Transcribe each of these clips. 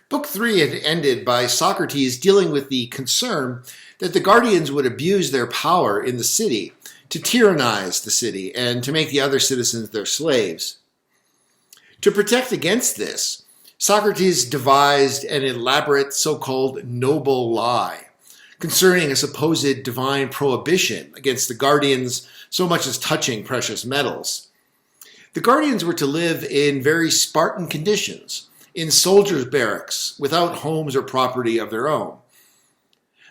Book 3 had ended by Socrates dealing with the concern that the guardians would abuse their power in the city to tyrannize the city and to make the other citizens their slaves. To protect against this, Socrates devised an elaborate so-called noble lie concerning a supposed divine prohibition against the guardians so much as touching precious metals. The guardians were to live in very Spartan conditions, in soldiers' barracks, without homes or property of their own.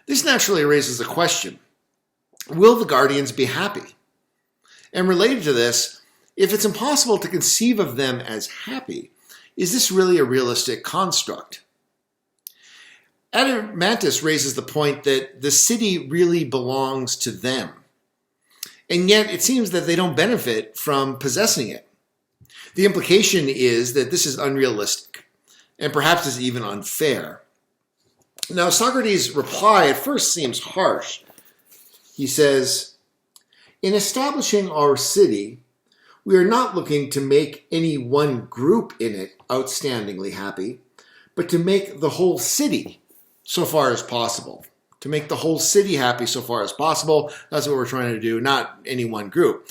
This naturally raises a question: will the guardians be happy? And related to this, if it's impossible to conceive of them as happy, is this really a realistic construct? Adeimantus raises the point that the city really belongs to them, and yet it seems that they don't benefit from possessing it. The implication is that this is unrealistic, and perhaps is even unfair. Now, Socrates' reply at first seems harsh. He says, "In establishing our city, we are not looking to make any one group in it outstandingly happy, but to make the whole city so far as possible. To make the whole city happy so far as possible. That's what we're trying to do, not any one group."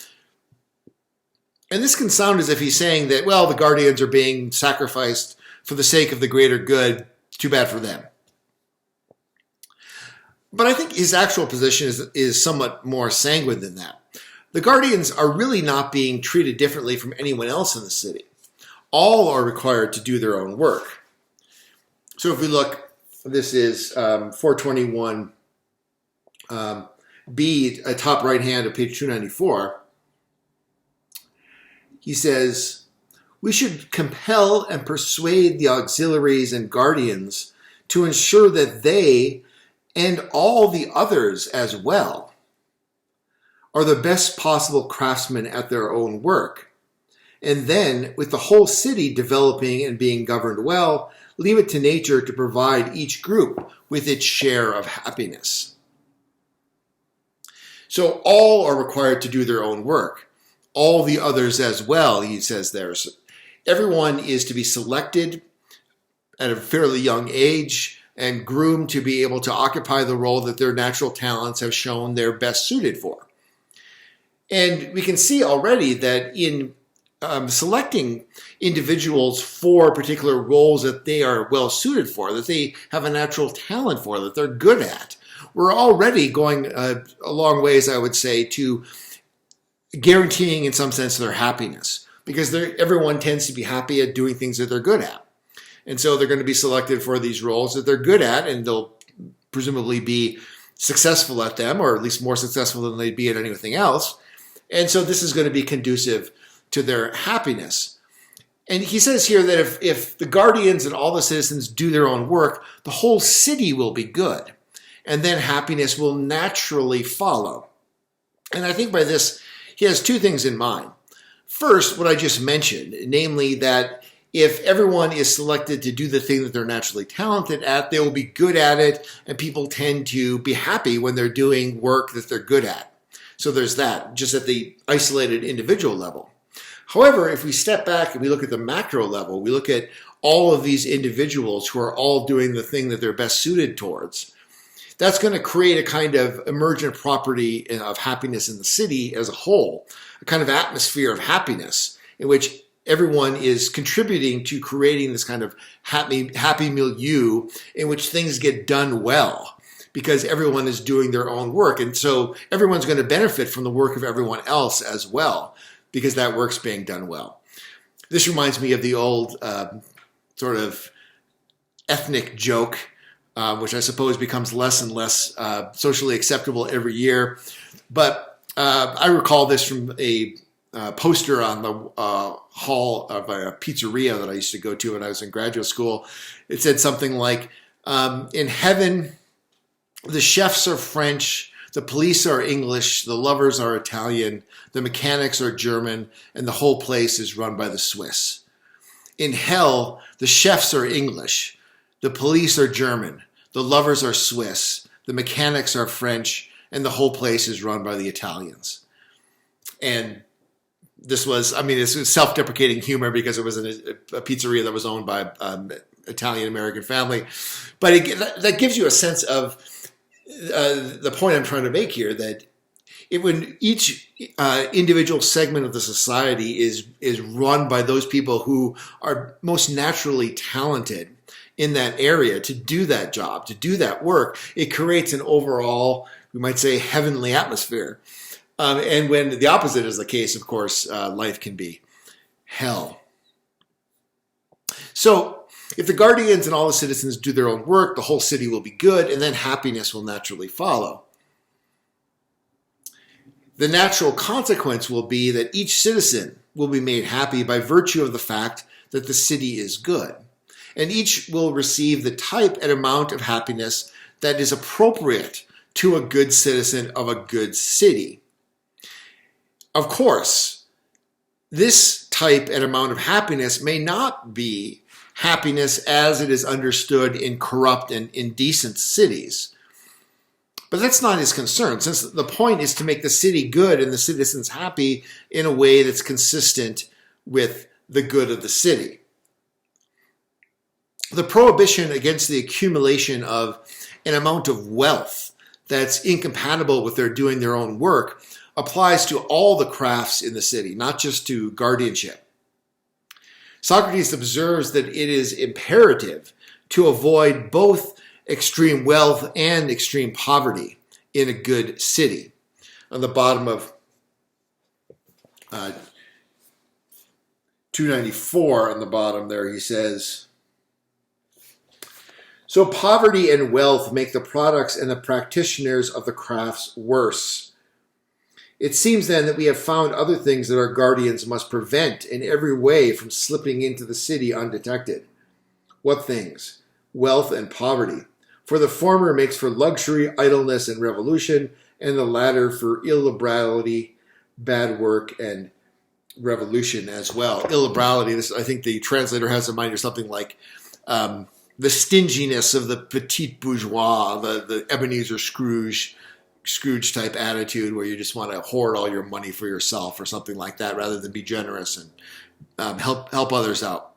And this can sound as if he's saying that, well, the guardians are being sacrificed for the sake of the greater good. Too bad for them. But I think his actual position is somewhat more sanguine than that. The guardians are really not being treated differently from anyone else in the city. All are required to do their own work. So if we look, this is 421 B, top right hand of page 294. He says, "We should compel and persuade the auxiliaries and guardians to ensure that they, and all the others as well, are the best possible craftsmen at their own work. And then, with the whole city developing and being governed well, leave it to nature to provide each group with its share of happiness." So all are required to do their own work. All the others as well, he says there. So everyone is to be selected at a fairly young age and groomed to be able to occupy the role that their natural talents have shown they're best suited for. And we can see already that in selecting individuals for particular roles that they are well suited for, that they have a natural talent for, that they're good at, we're already going a long ways, I would say, to guaranteeing in some sense their happiness, because everyone tends to be happy at doing things that they're good at. And so they're going to be selected for these roles that they're good at, and they'll presumably be successful at them, or at least more successful than they'd be at anything else. And so this is going to be conducive to their happiness. And he says here that if the guardians and all the citizens do their own work, the whole city will be good, and then happiness will naturally follow. And I think by this, he has two things in mind. First, what I just mentioned, namely that if everyone is selected to do the thing that they're naturally talented at, they will be good at it, and people tend to be happy when they're doing work that they're good at. So there's that, just at the isolated individual level. However, if we step back and we look at the macro level, we look at all of these individuals who are all doing the thing that they're best suited towards, that's going to create a kind of emergent property of happiness in the city as a whole, a kind of atmosphere of happiness in which everyone is contributing to creating this kind of happy milieu in which things get done well, because everyone is doing their own work. And so everyone's going to benefit from the work of everyone else as well, because that work's being done well. This reminds me of the old sort of ethnic joke, which I suppose becomes less and less socially acceptable every year. But I recall this from a poster on the hall of a pizzeria that I used to go to when I was in graduate school. It said something like, in heaven, the chefs are French, the police are English, the lovers are Italian, the mechanics are German, and the whole place is run by the Swiss. In hell, the chefs are English, the police are German, the lovers are Swiss, the mechanics are French, and the whole place is run by the Italians. And this was self-deprecating humor because it was a pizzeria that was owned by Italian-American family. But that gives you a sense of the point I'm trying to make here, that when each individual segment of the society is run by those people who are most naturally talented in that area to do that job, to do that work, it creates an overall, we might say, heavenly atmosphere. And when the opposite is the case, of course, life can be hell. So if the guardians and all the citizens do their own work, the whole city will be good, and then happiness will naturally follow. The natural consequence will be that each citizen will be made happy by virtue of the fact that the city is good, and each will receive the type and amount of happiness that is appropriate to a good citizen of a good city. Of course, this type and amount of happiness may not be happiness as it is understood in corrupt and indecent cities. But that's not his concern, since the point is to make the city good and the citizens happy in a way that's consistent with the good of the city. The prohibition against the accumulation of an amount of wealth that's incompatible with their doing their own work applies to all the crafts in the city, not just to guardianship. Socrates observes that it is imperative to avoid both extreme wealth and extreme poverty in a good city. On the bottom of 294, on the bottom there, he says, "So poverty and wealth make the products and the practitioners of the crafts worse. It seems then that we have found other things that our guardians must prevent in every way from slipping into the city undetected. What things? Wealth and poverty. For the former makes for luxury, idleness, and revolution, and the latter for illiberality, bad work, and revolution as well." Illiberality, this, I think the translator has in mind, or something like the stinginess of the petit bourgeois, the Ebenezer Scrooge type attitude, where you just want to hoard all your money for yourself or something like that, rather than be generous and help others out.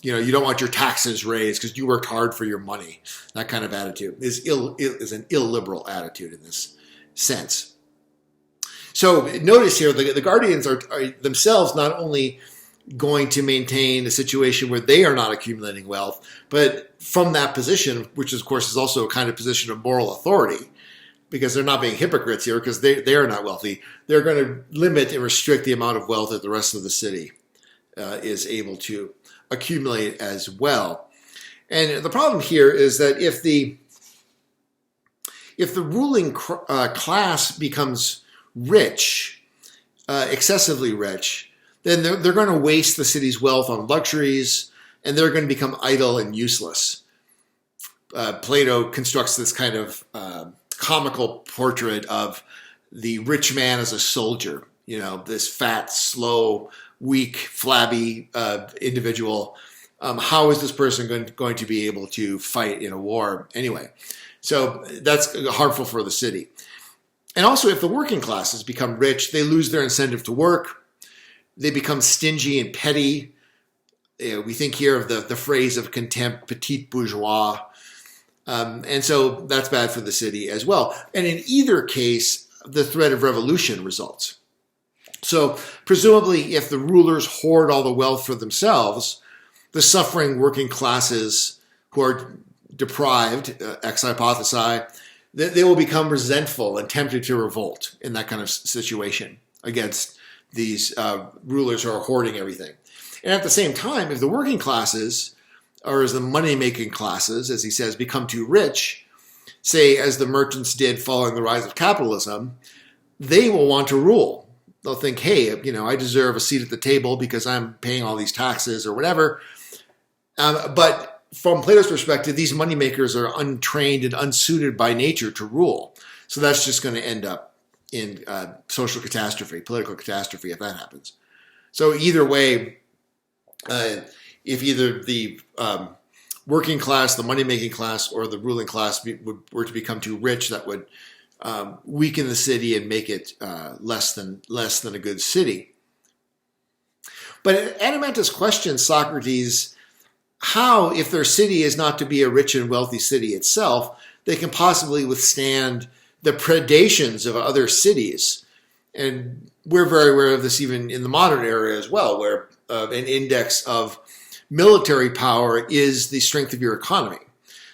You don't want your taxes raised because you worked hard for your money. That kind of attitude is an illiberal attitude in this sense. So notice here, the guardians are themselves not only going to maintain a situation where they are not accumulating wealth, but from that position, which of course is also a kind of position of moral authority, because they're not being hypocrites here because they are not wealthy. They're going to limit and restrict the amount of wealth that the rest of the city is able to accumulate as well. And the problem here is that if the ruling class becomes rich, excessively rich, then they're going to waste the city's wealth on luxuries, and they're going to become idle and useless. Plato constructs this kind of comical portrait of the rich man as a soldier, this fat, slow, weak, flabby individual. How is this person going to be able to fight in a war anyway? So that's harmful for the city. And also, if the working classes become rich, they lose their incentive to work. They become stingy and petty. We think here of the phrase of contempt, petit bourgeois. And so that's bad for the city as well. And in either case, the threat of revolution results. So presumably, if the rulers hoard all the wealth for themselves, the suffering working classes who are deprived, ex hypothesi, they will become resentful and tempted to revolt in that kind of situation against these rulers who are hoarding everything. And at the same time, if the working classes, or as the money-making classes, as he says, become too rich, say as the merchants did following the rise of capitalism, they will want to rule. They'll think, hey, I deserve a seat at the table because I'm paying all these taxes or whatever. But from Plato's perspective, these moneymakers are untrained and unsuited by nature to rule. So that's just going to end up in social catastrophe, political catastrophe, if that happens. So either way, if either the working class, the money-making class, or the ruling class were to become too rich, that would weaken the city and make it less than a good city. But Adeimantus questions Socrates how, if their city is not to be a rich and wealthy city itself, they can possibly withstand the predations of other cities. And we're very aware of this even in the modern era as well, where an index of military power is the strength of your economy.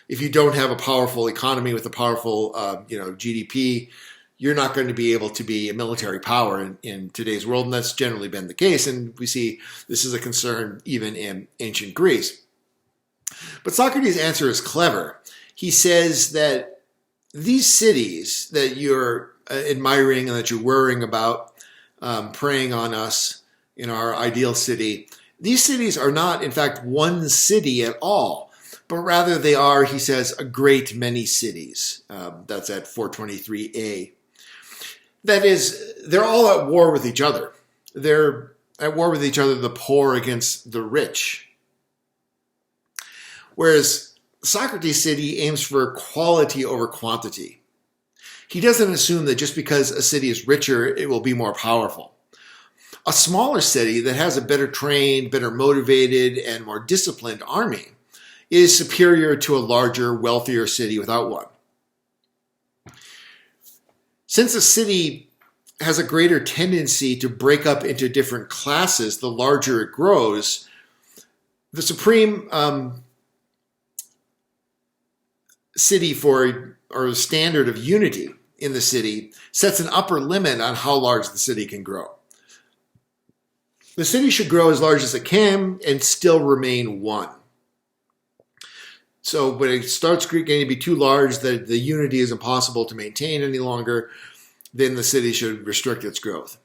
If you don't have a powerful economy with a powerful GDP, you're not going to be able to be a military power in today's world, and that's generally been the case. And we see this is a concern even in ancient Greece. But Socrates' answer is clever. He says that these cities that you're admiring and that you're worrying about, preying on us in our ideal city, these cities are not, in fact, one city at all, but rather they are, he says, a great many cities. That's at 423a. That is, they're all at war with each other. They're at war with each other, the poor against the rich. Whereas Socrates' city aims for quality over quantity. He doesn't assume that just because a city is richer, it will be more powerful. A smaller city that has a better trained, better motivated, and more disciplined army is superior to a larger, wealthier city without one. Since a city has a greater tendency to break up into different classes the larger it grows, the supreme city or standard of unity in the city sets an upper limit on how large the city can grow. The city should grow as large as it can and still remain one. So when it starts getting to be too large that the unity is impossible to maintain any longer, then the city should restrict its growth.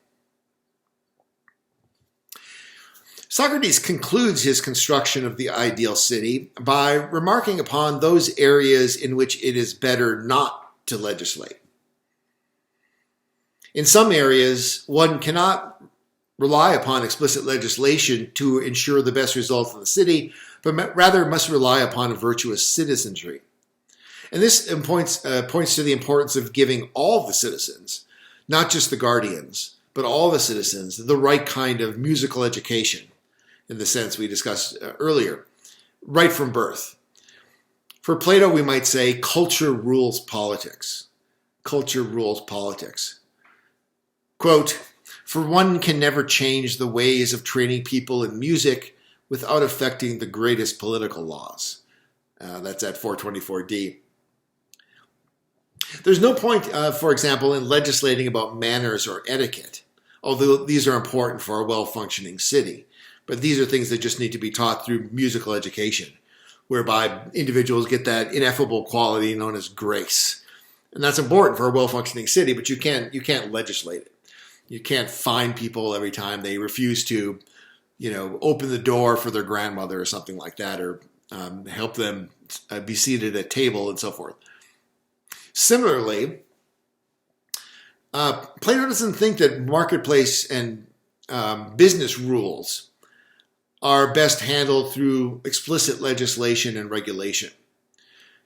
Socrates concludes his construction of the ideal city by remarking upon those areas in which it is better not to legislate. In some areas, one cannot rely upon explicit legislation to ensure the best results of the city, but rather must rely upon a virtuous citizenry. And this points to the importance of giving all the citizens, not just the guardians, but all the citizens, the right kind of musical education, in the sense we discussed earlier, right from birth. For Plato, we might say, culture rules politics. Culture rules politics. Quote, "For one can never change the ways of training people in music without affecting the greatest political laws." That's at 424d. There's no point, for example, in legislating about manners or etiquette, although these are important for a well-functioning city. But these are things that just need to be taught through musical education, whereby individuals get that ineffable quality known as grace. And that's important for a well-functioning city, but you can't legislate it. You can't fine people every time they refuse to, open the door for their grandmother or something like that, or help them be seated at table and so forth. Similarly, Plato doesn't think that marketplace and business rules are best handled through explicit legislation and regulation.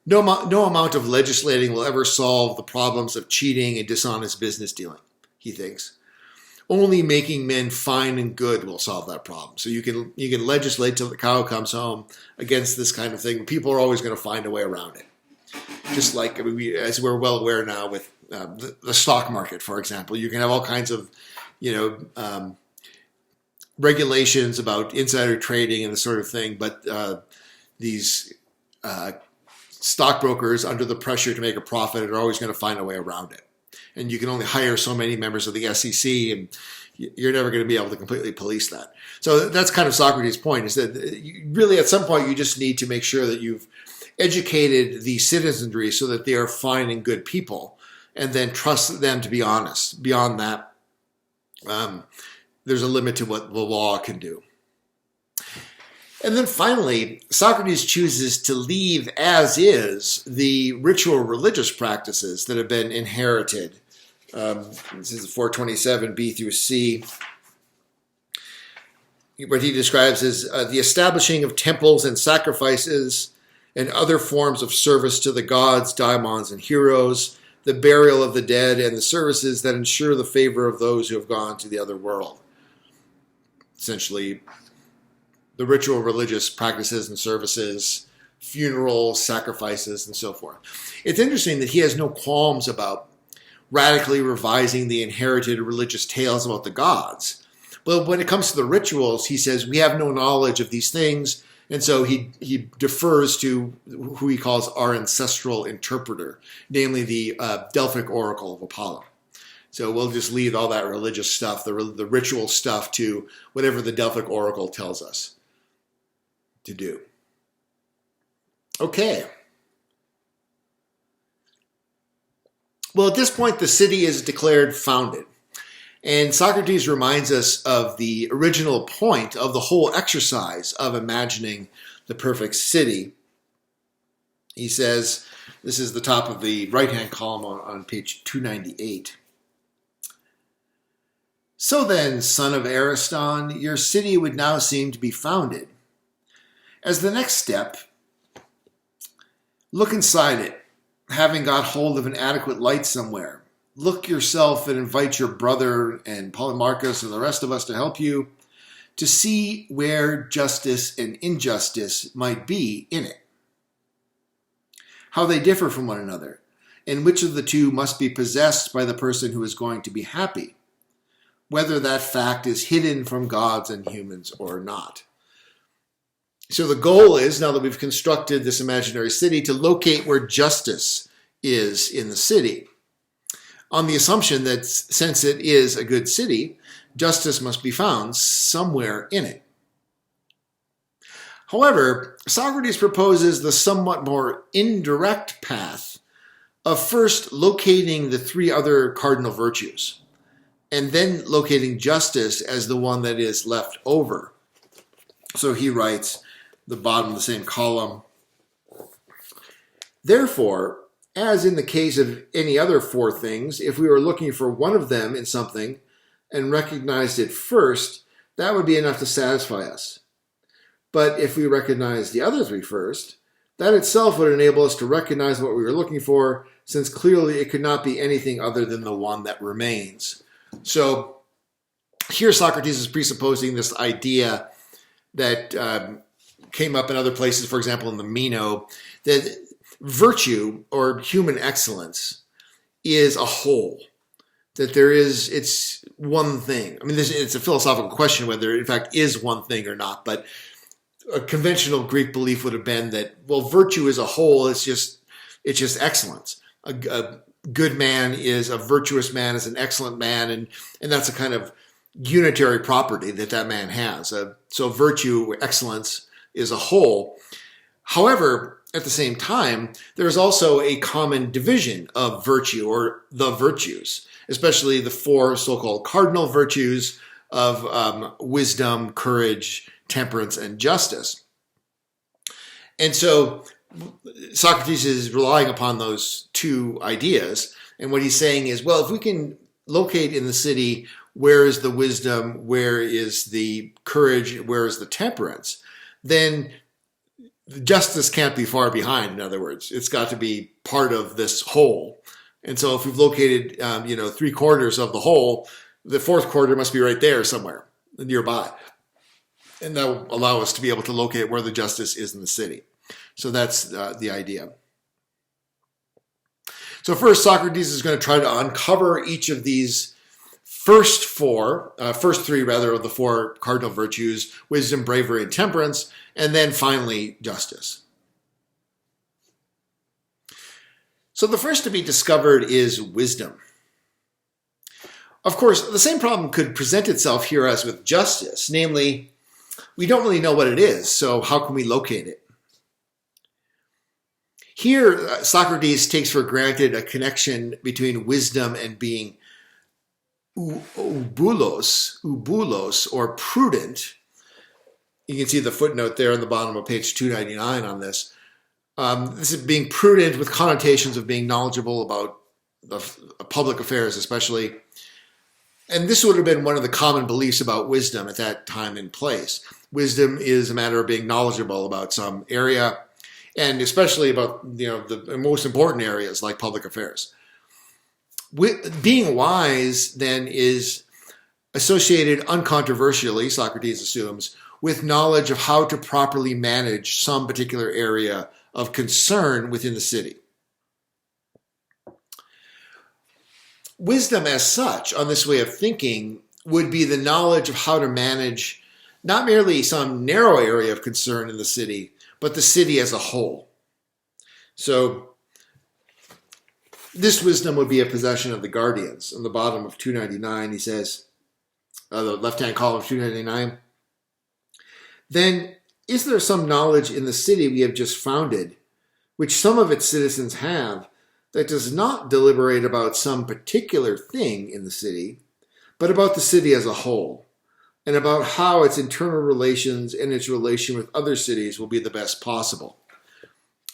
No amount of legislating will ever solve the problems of cheating and dishonest business dealing, he thinks. Only making men fine and good will solve that problem. So you can legislate till the cow comes home against this kind of thing, but people are always going to find a way around it. Just like, as we're well aware now with the stock market, for example, you can have all kinds of, regulations about insider trading and this sort of thing, but these stockbrokers, under the pressure to make a profit, are always going to find a way around it. And you can only hire so many members of the SEC, and you're never going to be able to completely police that. So that's kind of Socrates' point, is that really at some point you just need to make sure that you've educated the citizenry so that they are fine and good people, and then trust them to be honest. Beyond that, there's a limit to what the law can do. And then finally, Socrates chooses to leave as is the ritual religious practices that have been inherited. This is 427b through c. What he describes as the establishing of temples and sacrifices and other forms of service to the gods, daimons, and heroes, the burial of the dead, and the services that ensure the favor of those who have gone to the other world. Essentially, the ritual religious practices and services, funerals, sacrifices, and so forth. It's interesting that he has no qualms about radically revising the inherited religious tales about the gods. But when it comes to the rituals, he says we have no knowledge of these things, and so he defers to who he calls our ancestral interpreter, namely the Delphic oracle of Apollo. So we'll just leave all that religious stuff, the ritual stuff, to whatever the Delphic oracle tells us to do. Okay. Well, at this point, the city is declared founded. And Socrates reminds us of the original point of the whole exercise of imagining the perfect city. He says, this is the top of the right-hand column on page 298. So then, son of Ariston, your city would now seem to be founded. As the next step, look inside it, having got hold of an adequate light somewhere. Look yourself and invite your brother and Polemarchus and the rest of us to help you to see where justice and injustice might be in it, how they differ from one another, and which of the two must be possessed by the person who is going to be happy, whether that fact is hidden from gods and humans or not. So the goal is, now that we've constructed this imaginary city, to locate where justice is in the city, on the assumption that since it is a good city, justice must be found somewhere in it. However, Socrates proposes the somewhat more indirect path of first locating the three other cardinal virtues, and then locating justice as the one that is left over. So he writes, the bottom of the same column, therefore, as in the case of any other four things, if we were looking for one of them in something and recognized it first, that would be enough to satisfy us. But if we recognized the other three first, that itself would enable us to recognize what we were looking for, since clearly it could not be anything other than the one that remains. So here Socrates is presupposing this idea that came up in other places, for example, in the Meno, that virtue or human excellence is a whole, that it's one thing. I mean, it's a philosophical question whether it in fact is one thing or not, but a conventional Greek belief would have been that, well, virtue is a whole, it's just excellence. A good man is a virtuous man, is an excellent man, and that's a kind of unitary property that man has. So virtue, excellence, is a whole. However, at the same time, there is also a common division of virtue, or the virtues, especially the four so-called cardinal virtues of wisdom, courage, temperance, and justice. And so Socrates is relying upon those two ideas. And what he's saying is, well, if we can locate in the city where is the wisdom, where is the courage, where is the temperance, then justice can't be far behind. In other words, it's got to be part of this whole. And so if we've located, 3/4 of the whole, the fourth quarter must be right there somewhere nearby. And that will allow us to be able to locate where the justice is in the city. So that's the idea. So first, Socrates is going to try to uncover each of these first three of the four cardinal virtues: wisdom, bravery, and temperance, and then finally justice. So the first to be discovered is wisdom. Of course, the same problem could present itself here as with justice, namely, we don't really know what it is, so how can we locate it? Here, Socrates takes for granted a connection between wisdom and being ubulos, or prudent. You can see the footnote there on the bottom of page 299 on this. This is being prudent with connotations of being knowledgeable about the public affairs especially. And this would have been one of the common beliefs about wisdom at that time in place. Wisdom is a matter of being knowledgeable about some area, and especially about the most important areas like public affairs. Being wise then is associated uncontroversially, Socrates assumes, with knowledge of how to properly manage some particular area of concern within the city. Wisdom as such, on this way of thinking, would be the knowledge of how to manage not merely some narrow area of concern in the city, but the city as a whole. So this wisdom would be a possession of the guardians. On the bottom of 299, he says, the left-hand column of 299, then is there some knowledge in the city we have just founded, which some of its citizens have, that does not deliberate about some particular thing in the city, but about the city as a whole, and about how its internal relations and its relation with other cities will be the best possible?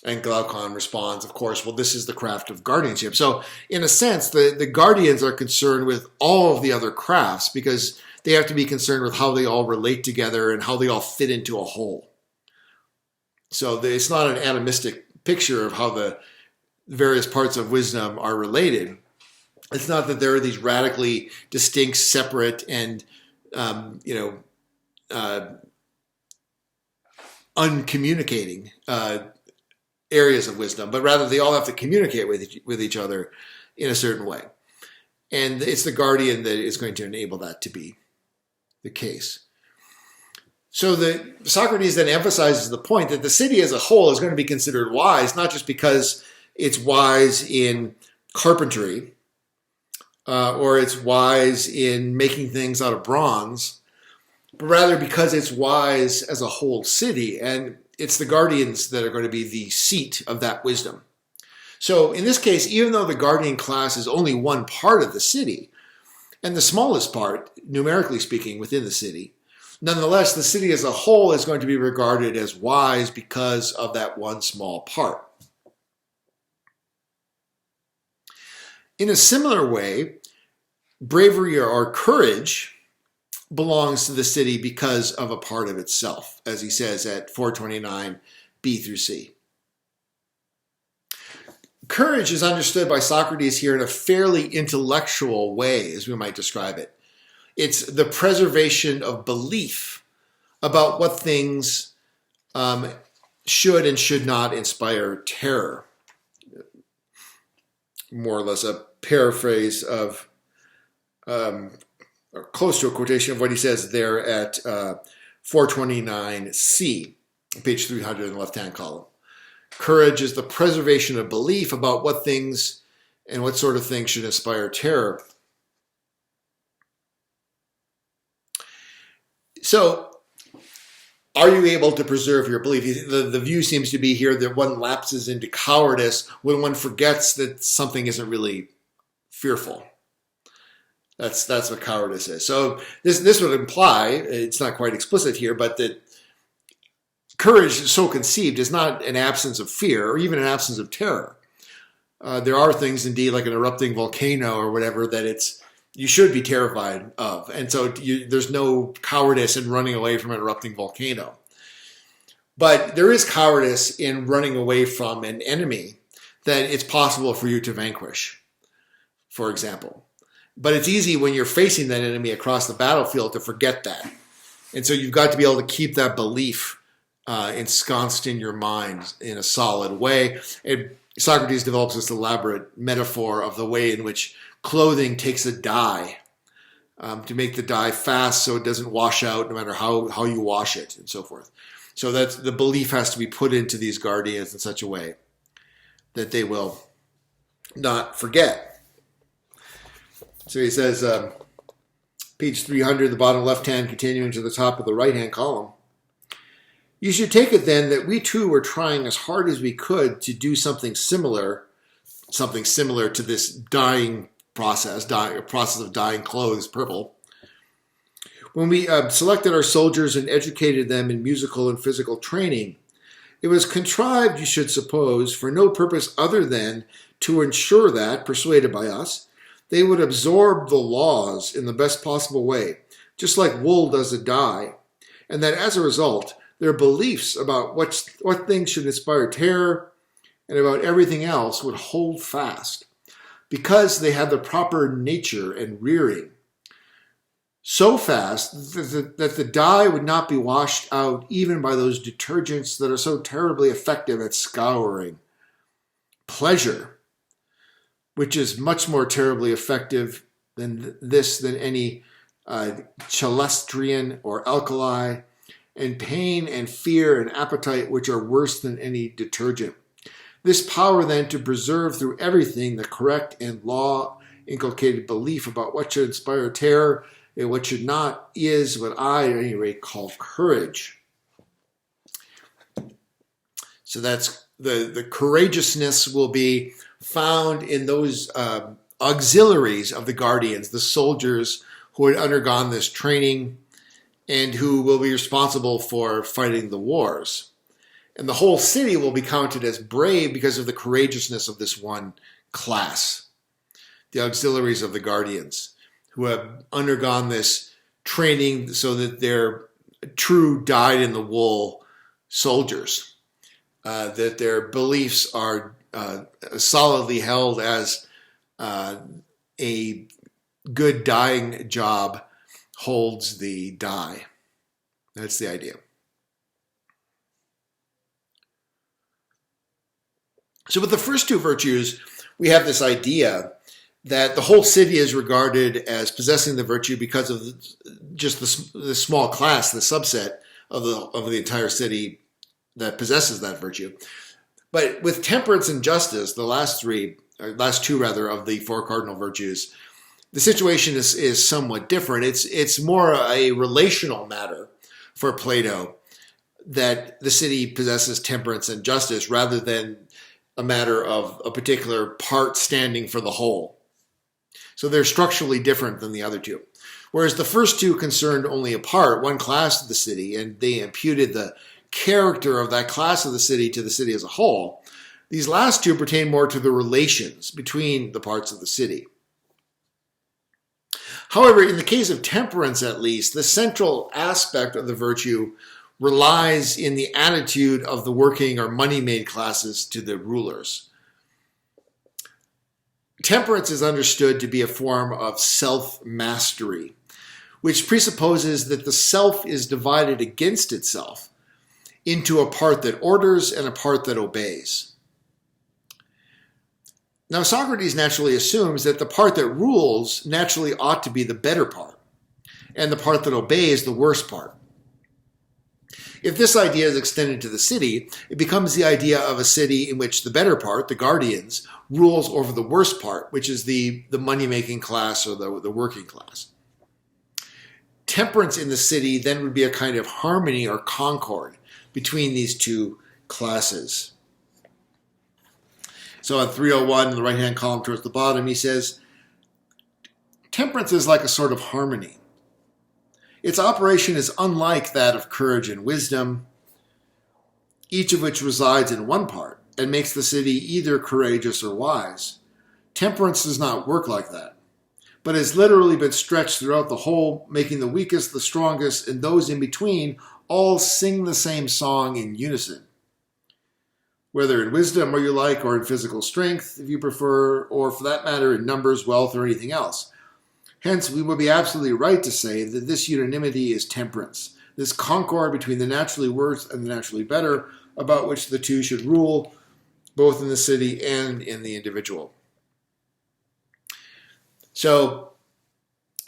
And Glaucon responds, of course, well, this is the craft of guardianship. So in a sense, the guardians are concerned with all of the other crafts because they have to be concerned with how they all relate together and how they all fit into a whole. So it's not an atomistic picture of how the various parts of wisdom are related. It's not that there are these radically distinct, separate, and uncommunicating areas of wisdom, but rather they all have to communicate with each other in a certain way. And it's the guardian that is going to enable that to be the case. So Socrates then emphasizes the point that the city as a whole is going to be considered wise, not just because it's wise in carpentry, or it's wise in making things out of bronze, but rather because it's wise as a whole city, and it's the guardians that are going to be the seat of that wisdom. So in this case, even though the guardian class is only one part of the city, and the smallest part, numerically speaking, within the city, nonetheless, the city as a whole is going to be regarded as wise because of that one small part. In a similar way, bravery or courage belongs to the city because of a part of itself, as he says at 429, B through C. Courage is understood by Socrates here in a fairly intellectual way, as we might describe it. It's the preservation of belief about what things should and should not inspire terror. More or less a paraphrase of, or close to a quotation of what he says there at 429C, page 300 in the left-hand column. Courage is the preservation of belief about what things and what sort of things should inspire terror. So, are you able to preserve your belief? The view seems to be here that one lapses into cowardice when one forgets that something isn't really fearful. That's what cowardice is. So this would imply, it's not quite explicit here, but that courage so conceived is not an absence of fear or even an absence of terror. There are things indeed like an erupting volcano or whatever that you should be terrified of. And so there's no cowardice in running away from an erupting volcano. But there is cowardice in running away from an enemy that it's possible for you to vanquish, for example. But it's easy when you're facing that enemy across the battlefield to forget that. And so you've got to be able to keep that belief ensconced in your mind in a solid way. And Socrates develops this elaborate metaphor of the way in which clothing takes a dye to make the dye fast so it doesn't wash out no matter how you wash it and so forth. So that's the belief has to be put into these guardians in such a way that they will not forget. So he says, page 300, the bottom left-hand, continuing to the top of the right-hand column. You should take it then that we too were trying as hard as we could to do something similar to this dyeing process, a process of dyeing clothes purple. When we selected our soldiers and educated them in musical and physical training, it was contrived, you should suppose, for no purpose other than to ensure that, persuaded by us, they would absorb the laws in the best possible way, just like wool does a dye, and that as a result, their beliefs about what things should inspire terror and about everything else would hold fast, because they had the proper nature and rearing. so fast that the dye would not be washed out even by those detergents that are so terribly effective at scouring. Pleasure, which is much more terribly effective than any chelestrian or alkali, and pain and fear and appetite, which are worse than any detergent. This power then to preserve through everything the correct and law-inculcated belief about what should inspire terror and what should not is what I, at any rate, call courage. So that's the courageousness will be found in those auxiliaries of the guardians, the soldiers who had undergone this training and who will be responsible for fighting the wars. And the whole city will be counted as brave because of the courageousness of this one class, the auxiliaries of the guardians, who have undergone this training so that they're true dyed-in-the-wool soldiers, that their beliefs are solidly held as a good dyeing job holds the dye. That's the idea. So with the first two virtues, we have this idea that the whole city is regarded as possessing the virtue because of just the small class, the subset of the entire city that possesses that virtue. But with temperance and justice, the last two of the four cardinal virtues, the situation is somewhat different. It's more a relational matter for Plato that the city possesses temperance and justice rather than a matter of a particular part standing for the whole. So they're structurally different than the other two. Whereas the first two concerned only a part, one class of the city, and they imputed the character of that class of the city to the city as a whole. These last two pertain more to the relations between the parts of the city. However, in the case of temperance at least, the central aspect of the virtue relies in the attitude of the working or money-made classes to the rulers. Temperance is understood to be a form of self-mastery, which presupposes that the self is divided against itself into a part that orders and a part that obeys. Now, Socrates naturally assumes that the part that rules naturally ought to be the better part, and the part that obeys the worse part. If this idea is extended to the city, it becomes the idea of a city in which the better part, the guardians, rules over the worse part, which is the money-making class or the working class. Temperance in the city then would be a kind of harmony or concord between these two classes. So on 301, in the right-hand column towards the bottom, he says, temperance is like a sort of harmony. Its operation is unlike that of courage and wisdom, each of which resides in one part and makes the city either courageous or wise. Temperance does not work like that, but has literally been stretched throughout the whole, making the weakest the strongest, and those in between all sing the same song in unison. Whether in wisdom or you like, or in physical strength, if you prefer, or for that matter in numbers, wealth, or anything else. Hence, we would be absolutely right to say that this unanimity is temperance, this concord between the naturally worse and the naturally better, about which the two should rule, both in the city and in the individual. So,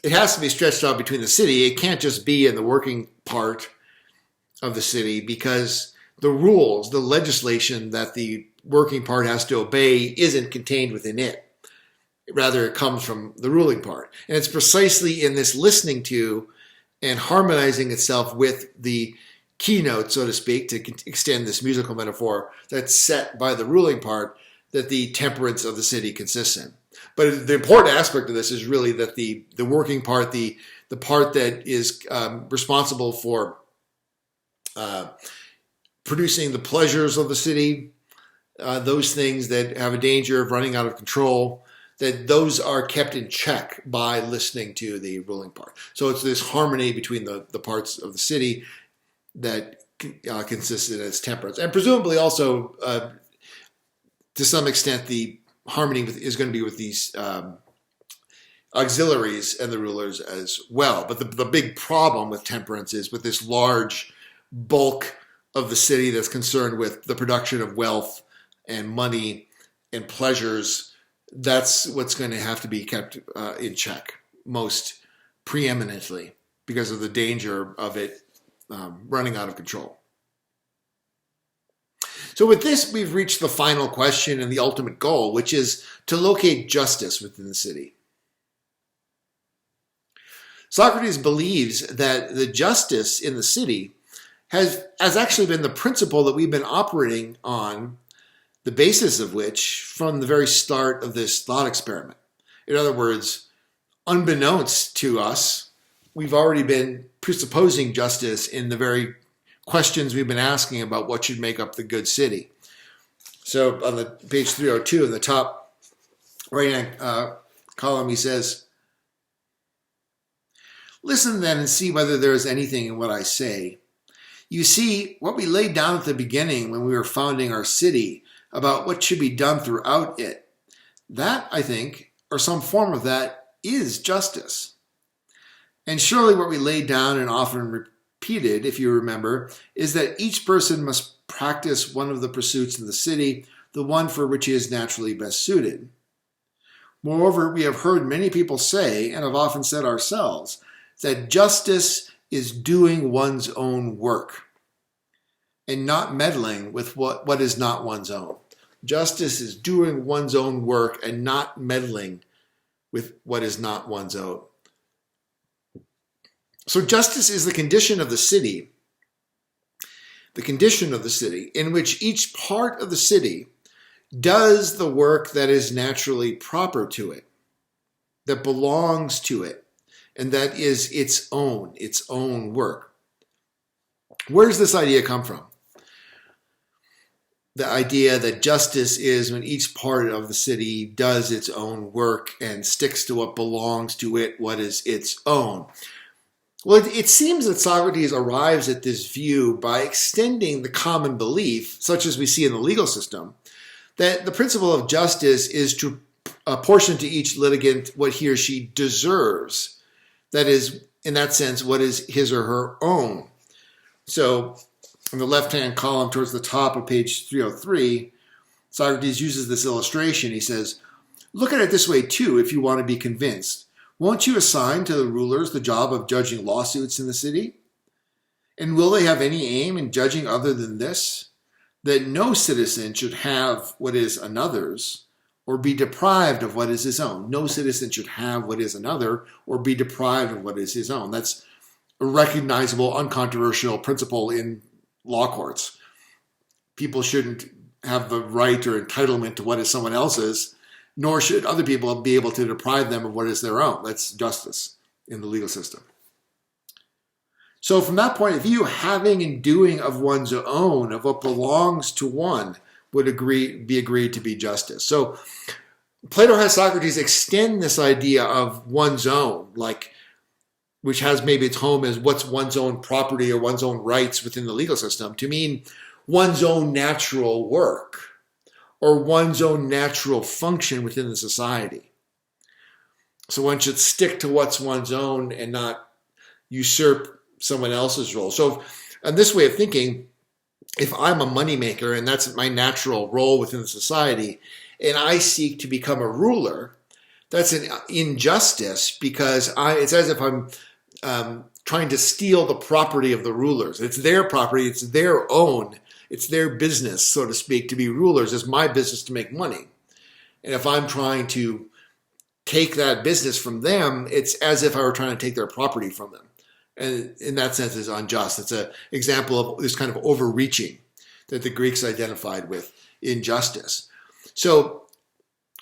it has to be stretched out between the city. It can't just be in the working part of the city, because the rules, the legislation that the working part has to obey isn't contained within it. Rather, it comes from the ruling part. And it's precisely in this listening to and harmonizing itself with the keynote, so to speak, to extend this musical metaphor that's set by the ruling part, that the temperance of the city consists in. But the important aspect of this is really that the working part, the part that is responsible for producing the pleasures of the city, those things that have a danger of running out of control, that those are kept in check by listening to the ruling part. So it's this harmony between the parts of the city that consists in its temperance. And presumably also, to some extent, the harmony is going to be with these auxiliaries and the rulers as well. But the big problem with temperance is with this large bulk of the city that's concerned with the production of wealth and money and pleasures. That's what's going to have to be kept in check most preeminently because of the danger of it running out of control. So with this, we've reached the final question and the ultimate goal, which is to locate justice within the city. Socrates believes that the justice in the city has actually been the principle that we've been operating on, the basis of which from the very start of this thought experiment. In other words, unbeknownst to us, we've already been presupposing justice in the very questions we've been asking about what should make up the good city. So on the page 302 in the top right-hand column, he says, "Listen then and see whether there is anything in what I say. You see, what we laid down at the beginning when we were founding our city about what should be done throughout it, that, I think, or some form of that, is justice. And surely what we laid down and often repeated, if you remember, is that each person must practice one of the pursuits in the city, the one for which he is naturally best suited. Moreover, we have heard many people say, and have often said ourselves, that justice is doing one's own work and not meddling with what is not one's own. Justice is doing one's own work and not meddling with what is not one's own. So justice is the condition of the city in which each part of the city does the work that is naturally proper to it, that belongs to it, and that is its own work. Where does this idea come from? The idea that justice is when each part of the city does its own work and sticks to what belongs to it, what is its own. Well, it seems that Socrates arrives at this view by extending the common belief, such as we see in the legal system, that the principle of justice is to apportion to each litigant what he or she deserves. That is, in that sense, what is his or her own. So, in the left-hand column towards the top of page 303, Socrates uses this illustration. He says, "Look at it this way, too, if you want to be convinced. Won't you assign to the rulers the job of judging lawsuits in the city? And will they have any aim in judging other than this? That no citizen should have what is another's, or be deprived of what is his own. No citizen should have what is another, or be deprived of what is his own." That's a recognizable, uncontroversial principle in law courts. People shouldn't have the right or entitlement to what is someone else's, nor should other people be able to deprive them of what is their own. That's justice in the legal system. So from that point of view, having and doing of one's own, of what belongs to one, would be agreed to be justice. So Plato has Socrates extend this idea of one's own, which has maybe its home as what's one's own property or one's own rights within the legal system, to mean one's own natural work or one's own natural function within the society. So one should stick to what's one's own and not usurp someone else's role. So in this way of thinking, if I'm a moneymaker and that's my natural role within the society, and I seek to become a ruler, that's an injustice because it's as if I'm trying to steal the property of the rulers. It's their property, it's their own, it's their business, so to speak, to be rulers. It's my business to make money. And if I'm trying to take that business from them, it's as if I were trying to take their property from them. And in that sense, it's unjust. It's an example of this kind of overreaching that the Greeks identified with injustice. So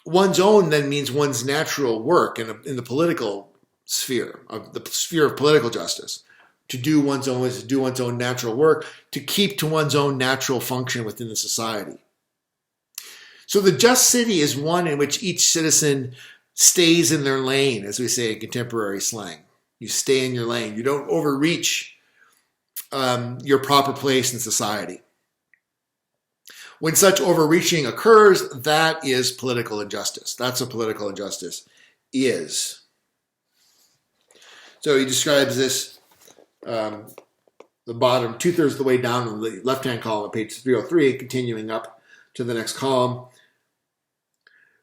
one's own then means one's natural work in the political sphere, of the sphere of political justice. To do one's own is to do one's own natural work, to keep to one's own natural function within the society. So the just city is one in which each citizen stays in their lane, as we say in contemporary slang. You stay in your lane. You don't overreach your proper place in society. When such overreaching occurs, that is political injustice. That's what political injustice is. So he describes this, the bottom 2/3 of the way down in the left-hand column of page 303, continuing up to the next column.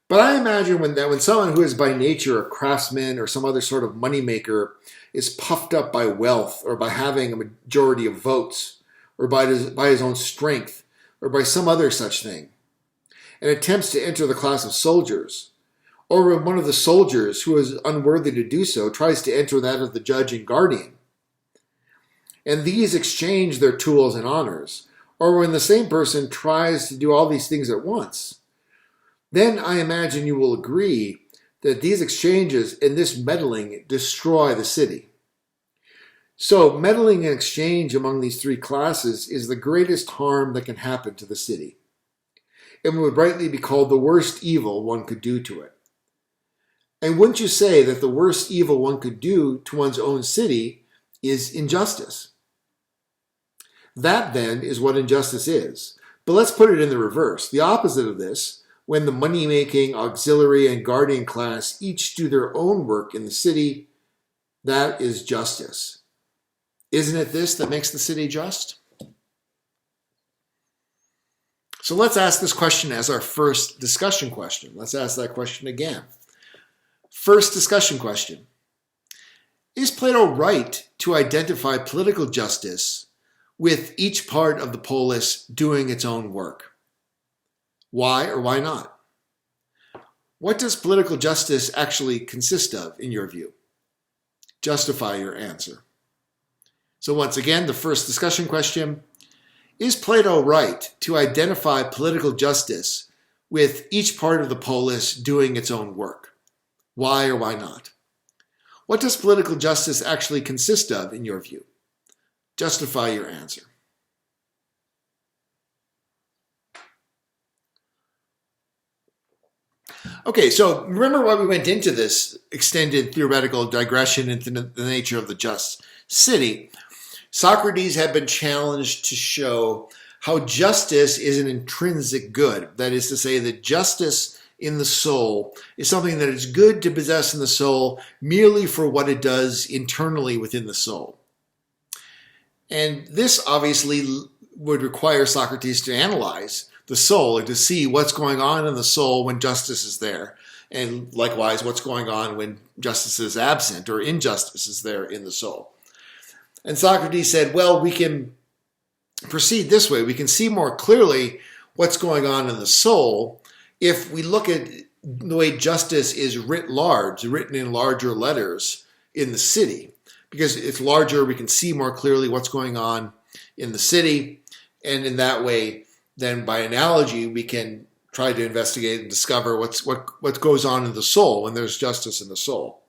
But I imagine when someone who is by nature a craftsman or some other sort of moneymaker is puffed up by wealth or by having a majority of votes or by his own strength or by some other such thing, and attempts to enter the class of soldiers, or when one of the soldiers who is unworthy to do so tries to enter that of the judge and guardian, and these exchange their tools and honors, or when the same person tries to do all these things at once, then I imagine you will agree that these exchanges and this meddling destroy the city. So meddling and exchange among these three classes is the greatest harm that can happen to the city, and would rightly be called the worst evil one could do to it. And wouldn't you say that the worst evil one could do to one's own city is injustice? That, then, is what injustice is. But let's put it in the reverse. The opposite of this, when the money-making, auxiliary, and guardian class each do their own work in the city, that is justice. Isn't it this that makes the city just? So let's ask this question as our first discussion question. Let's ask that question again. First discussion question. Is Plato right to identify political justice with each part of the polis doing its own work? Why or why not? What does political justice actually consist of, in your view? Justify your answer. So once again, the first discussion question. Is Plato right to identify political justice with each part of the polis doing its own work? Why or why not? What does political justice actually consist of, in your view? Justify your answer. Okay, so remember why we went into this extended theoretical digression into the nature of the just city. Socrates had been challenged to show how justice is an intrinsic good. That is to say that justice in the soul is something that is good to possess in the soul merely for what it does internally within the soul. And this obviously would require Socrates to analyze the soul and to see what's going on in the soul when justice is there, and likewise what's going on when justice is absent or injustice is there in the soul. And Socrates said, well, we can proceed this way. We can see more clearly what's going on in the soul if we look at the way justice is writ large, written in larger letters in the city. Because it's larger, we can see more clearly what's going on in the city. And in that way, then by analogy, we can try to investigate and discover what goes on in the soul when there's justice in the soul.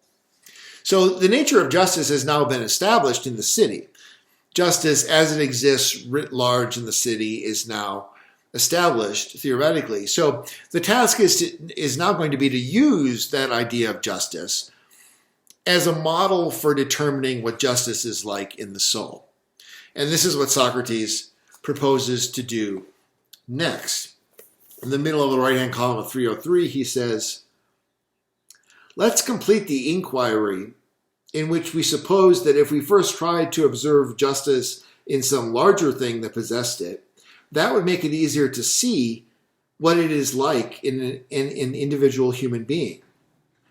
So the nature of justice has now been established in the city. Justice as it exists writ large in the city is now established theoretically. So the task is now going to be to use that idea of justice as a model for determining what justice is like in the soul. And this is what Socrates proposes to do next. In the middle of the right-hand column of 303, he says, let's complete the inquiry in which we suppose that if we first tried to observe justice in some larger thing that possessed it, that would make it easier to see what it is like in an individual human being.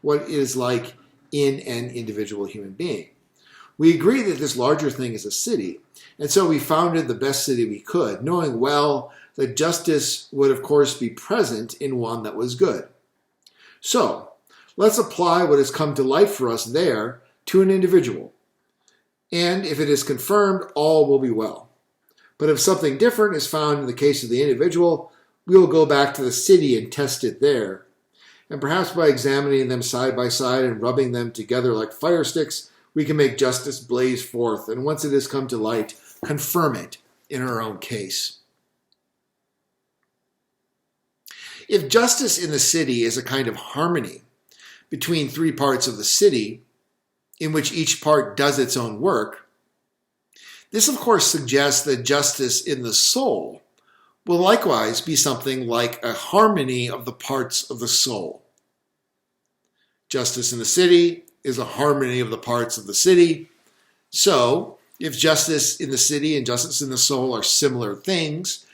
What it is like in an individual human being. We agree that this larger thing is a city, and so we founded the best city we could, knowing well that justice would of course be present in one that was good. So, let's apply what has come to light for us there to an individual. And if it is confirmed, all will be well. But if something different is found in the case of the individual, we will go back to the city and test it there. And perhaps by examining them side by side and rubbing them together like fire sticks, we can make justice blaze forth, and once it has come to light, confirm it in our own case. If justice in the city is a kind of harmony between three parts of the city, in which each part does its own work, this of course suggests that justice in the soul will likewise be something like a harmony of the parts of the soul. Justice in the city is a harmony of the parts of the city. So, if justice in the city and justice in the soul are similar things,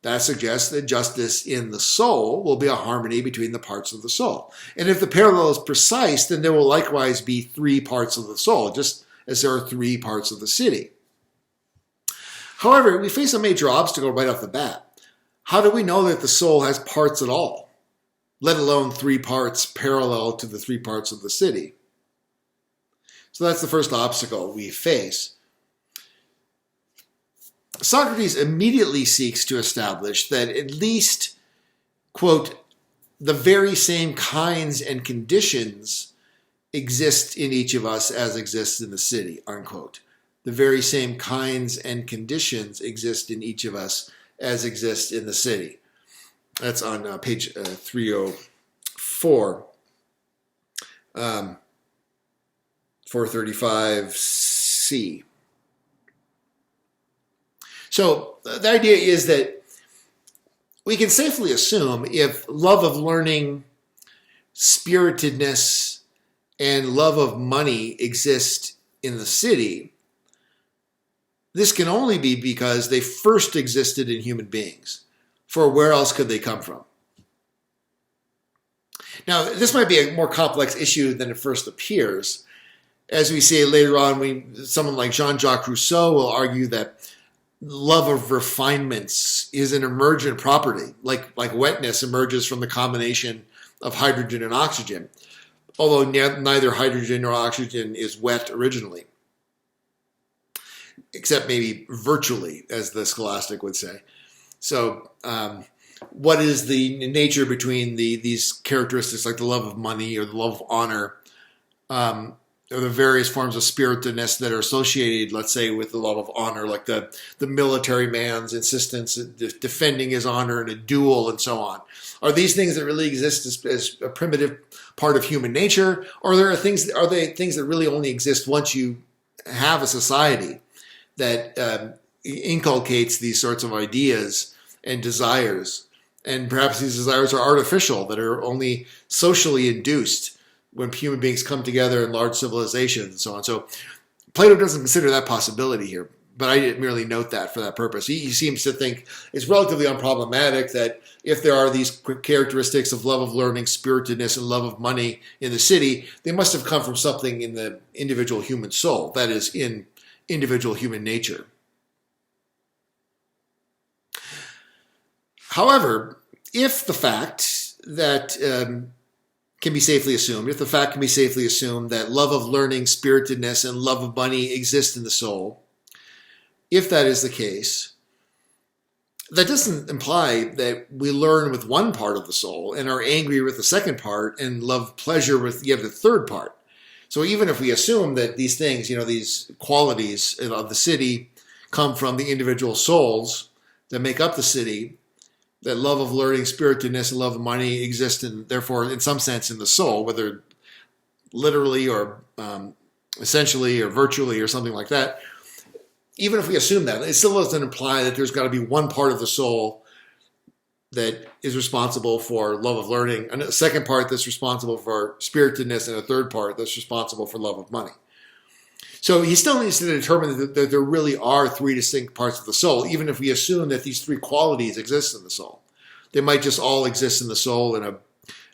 that suggests that justice in the soul will be a harmony between the parts of the soul. And if the parallel is precise, then there will likewise be three parts of the soul, just as there are three parts of the city. However, we face a major obstacle right off the bat. How do we know that the soul has parts at all, let alone three parts parallel to the three parts of the city? So that's the first obstacle we face. Socrates immediately seeks to establish that at least, quote, the very same kinds and conditions exist in each of us as exists in the city, unquote. The very same kinds and conditions exist in each of us as exists in the city. That's on page 304, 435C. So the idea is that we can safely assume if love of learning, spiritedness, and love of money exist in the city, this can only be because they first existed in human beings. For where else could they come from? Now, this might be a more complex issue than it first appears. As we say later on, someone like Jean-Jacques Rousseau will argue that love of refinements is an emergent property, like wetness emerges from the combination of hydrogen and oxygen, although neither hydrogen nor oxygen is wet originally, except maybe virtually, as the scholastic would say. So what is the nature between these characteristics, like the love of money or the love of honor, or the various forms of spiritedness that are associated, let's say, with the love of honor, like the military man's insistence at defending his honor in a duel and so on? Are these things that really exist as a primitive part of human nature, or are they things that really only exist once you have a society that inculcates these sorts of ideas and desires? And perhaps these desires are artificial, that are only socially induced when human beings come together in large civilizations and so on. So Plato doesn't consider that possibility here, but I didn't merely note that for that purpose. He seems to think it's relatively unproblematic that if there are these characteristics of love of learning, spiritedness, and love of money in the city, they must have come from something in the individual human soul, that is, in individual human nature. However, if the fact can be safely assumed that love of learning, spiritedness, and love of money exist in the soul, if that is the case, that doesn't imply that we learn with one part of the soul and are angry with the second part and love pleasure with the third part. So even if we assume that these things, these qualities of the city come from the individual souls that make up the city, that love of learning, spiritedness, and love of money exist, therefore, in some sense, in the soul, whether literally or essentially or virtually or something like that. Even if we assume that, it still doesn't imply that there's got to be one part of the soul that is responsible for love of learning, and a second part that's responsible for spiritedness, and a third part that's responsible for love of money. So he still needs to determine that there really are three distinct parts of the soul, even if we assume that these three qualities exist in the soul. They might just all exist in the soul in a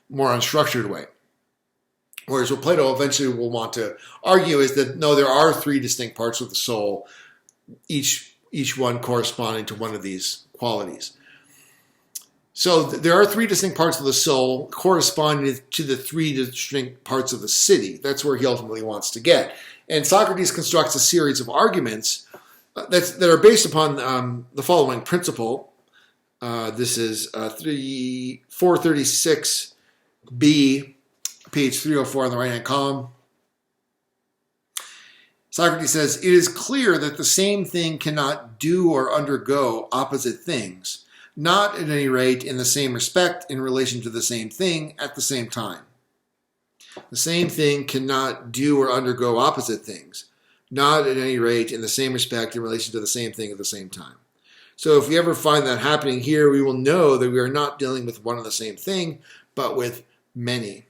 more unstructured way. Whereas what Plato eventually will want to argue is that, no, there are three distinct parts of the soul, each one corresponding to one of these qualities. So there are three distinct parts of the soul corresponding to the three distinct parts of the city. That's where he ultimately wants to get. And Socrates constructs a series of arguments that are based upon the following principle. This is 436b, page 304 on the right-hand column. Socrates says, "It is clear that the same thing cannot do or undergo opposite things, not at any rate in the same respect in relation to the same thing at the same time. The same thing cannot do or undergo opposite things, not at any rate in the same respect in relation to the same thing at the same time." So if we ever find that happening here, we will know that we are not dealing with one and the same thing, but with many.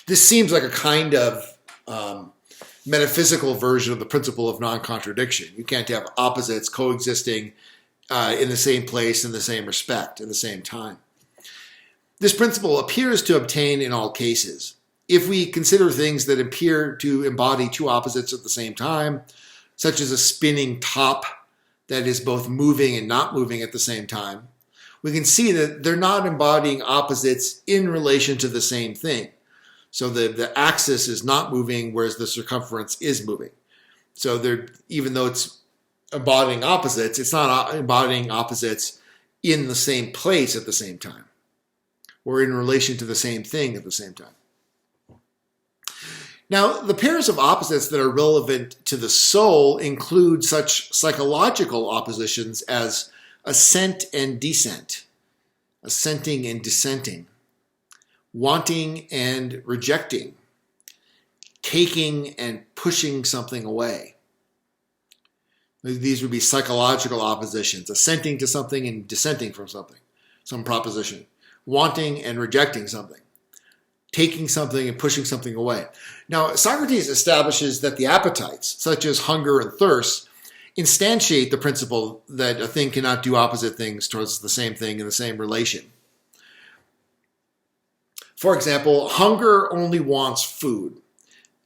This seems like a kind of metaphysical version of the principle of non-contradiction. You can't have opposites coexisting in the same place, in the same respect, in the same time. This principle appears to obtain in all cases. If we consider things that appear to embody two opposites at the same time, such as a spinning top that is both moving and not moving at the same time, we can see that they're not embodying opposites in relation to the same thing. So the axis is not moving, whereas the circumference is moving. So even though it's embodying opposites, it's not embodying opposites in the same place at the same time, or in relation to the same thing at the same time. Now, the pairs of opposites that are relevant to the soul include such psychological oppositions as assent and dissent, assenting and dissenting, wanting and rejecting, taking and pushing something away. These would be psychological oppositions, assenting to something and dissenting from something, some proposition, wanting and rejecting something, taking something and pushing something away. Now, Socrates establishes that the appetites, such as hunger and thirst, instantiate the principle that a thing cannot do opposite things towards the same thing in the same relation. For example, hunger only wants food.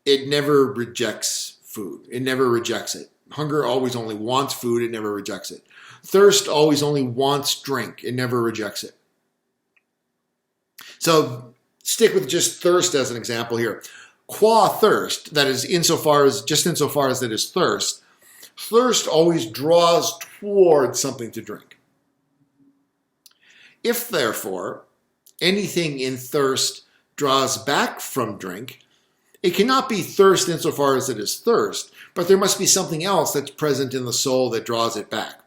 It never rejects food. It never rejects it. Hunger always only wants food. It never rejects it. Thirst always only wants drink. It never rejects it. So stick with just thirst as an example here. Qua thirst, that is insofar as it is thirst, thirst always draws towards something to drink. If, therefore, anything in thirst draws back from drink, it cannot be thirst insofar as it is thirst, but there must be something else that's present in the soul that draws it back.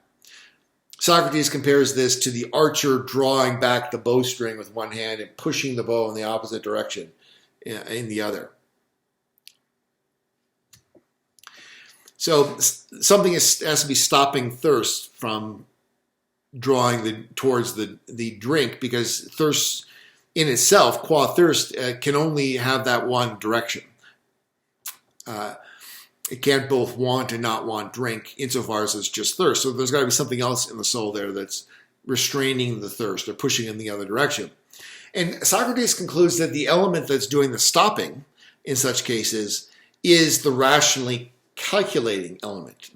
Socrates compares this to the archer drawing back the bowstring with one hand and pushing the bow in the opposite direction in the other. So something has to be stopping thirst from drawing towards the drink, because thirst in itself, qua thirst, can only have that one direction. It can't both want and not want drink insofar as it's just thirst. So there's got to be something else in the soul there that's restraining the thirst or pushing in the other direction. And Socrates concludes that the element that's doing the stopping in such cases is the rationally calculating element,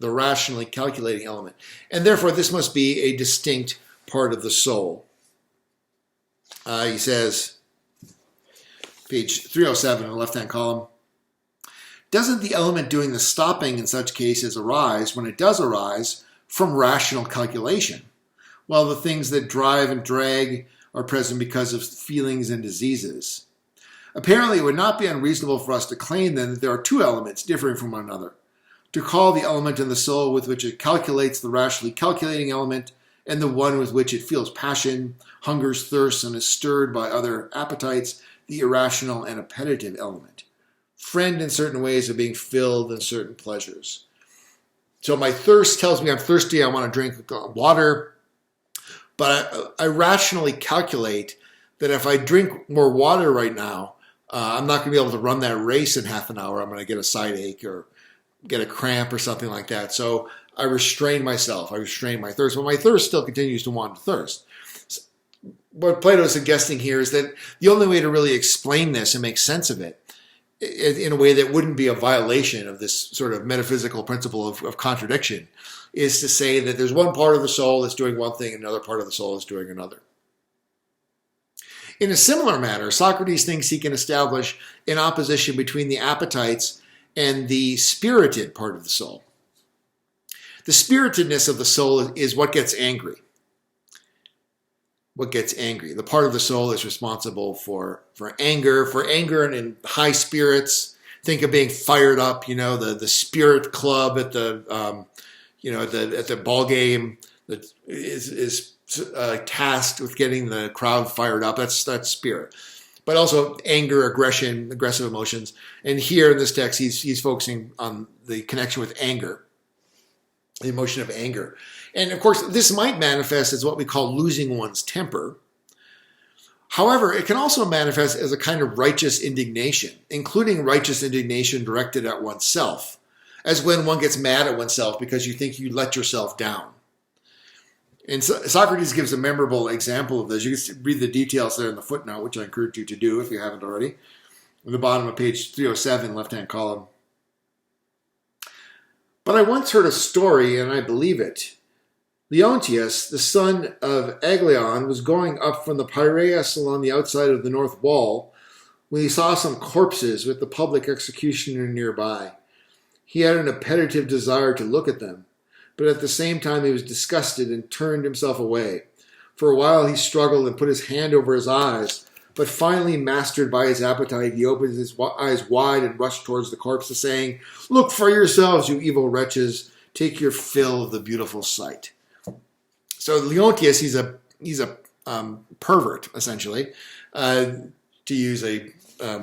And therefore, this must be a distinct part of the soul. He says, page 307 in the left-hand column, doesn't the element doing the stopping in such cases arise, when it does arise, from rational calculation, while the things that drive and drag are present because of feelings and diseases? Apparently, it would not be unreasonable for us to claim then that there are two elements differing from one another, to call the element in the soul with which it calculates the rationally calculating element, and the one with which it feels passion, hungers, thirsts, and is stirred by other appetites, the irrational and appetitive element, friend in certain ways of being filled in certain pleasures. So my thirst tells me I'm thirsty, I want to drink water, but I rationally calculate that if I drink more water right now, I'm not going to be able to run that race in half an hour. I'm going to get a side ache or get a cramp or something like that. So I restrain myself. I restrain my thirst. But my thirst still continues to want to thirst. What Plato is suggesting here is that the only way to really explain this and make sense of it in a way that wouldn't be a violation of this sort of metaphysical principle of contradiction is to say that there's one part of the soul that's doing one thing and another part of the soul is doing another. In a similar manner, Socrates thinks he can establish an opposition between the appetites and the spirited part of the soul. The spiritedness of the soul is what gets angry. What gets angry. The part of the soul is responsible for anger and in high spirits. Think of being fired up, the spirit club at the at the ball game that is tasked with getting the crowd fired up. That's spirit. But also anger, aggression, aggressive emotions. And here in this text, he's focusing on the connection with anger, the emotion of anger. And of course, this might manifest as what we call losing one's temper. However, it can also manifest as a kind of righteous indignation, including righteous indignation directed at oneself, as when one gets mad at oneself because you think you let yourself down. And Socrates gives a memorable example of this. You can read the details there in the footnote, which I encourage you to do if you haven't already. On the bottom of page 307, left-hand column. But I once heard a story, and I believe it. Leontius, the son of Aglion, was going up from the Piraeus along the outside of the north wall when he saw some corpses with the public executioner nearby. He had an appetitive desire to look at them, but at the same time he was disgusted and turned himself away. For a while he struggled and put his hand over his eyes, but finally, mastered by his appetite, he opened his eyes wide and rushed towards the corpses, saying, "Look for yourselves, you evil wretches. Take your fill of the beautiful sight." So Leontius, he's a pervert, essentially, to use a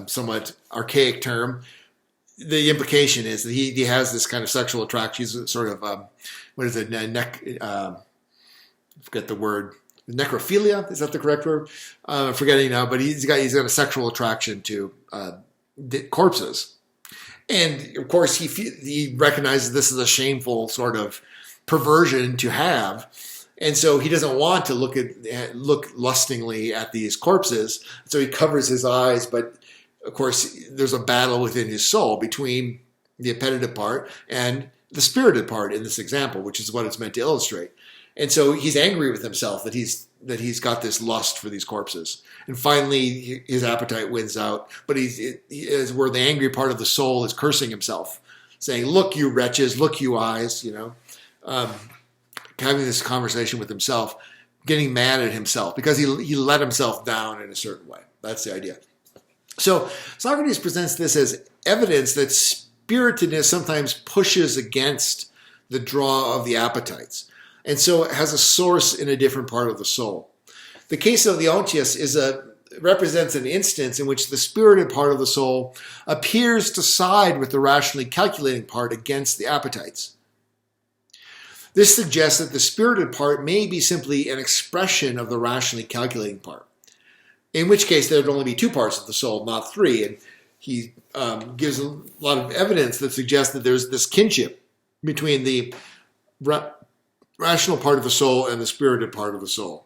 somewhat archaic term. The implication is that he has this kind of sexual attraction. He's sort of, what is it, I forget the word, necrophilia, is that the correct word? I'm forgetting now, but he's got a sexual attraction to corpses. And of course, he recognizes this is a shameful sort of perversion to have. And so he doesn't want to look lustingly at these corpses. So he covers his eyes, but of course there's a battle within his soul between the appetitive part and the spirited part in this example, which is what it's meant to illustrate. And so he's angry with himself that he's got this lust for these corpses. And finally his appetite wins out, but he is where the angry part of the soul is cursing himself, saying, "Look, you wretches, look, you eyes," having this conversation with himself, getting mad at himself because he let himself down in a certain way. That's the idea. So Socrates presents this as evidence that spiritedness sometimes pushes against the draw of the appetites, and so it has a source in a different part of the soul. The case of Leontius represents an instance in which the spirited part of the soul appears to side with the rationally calculating part against the appetites. This suggests that the spirited part may be simply an expression of the rationally calculating part, in which case there would only be two parts of the soul, not three. And he gives a lot of evidence that suggests that there's this kinship between the rational part of the soul and the spirited part of the soul.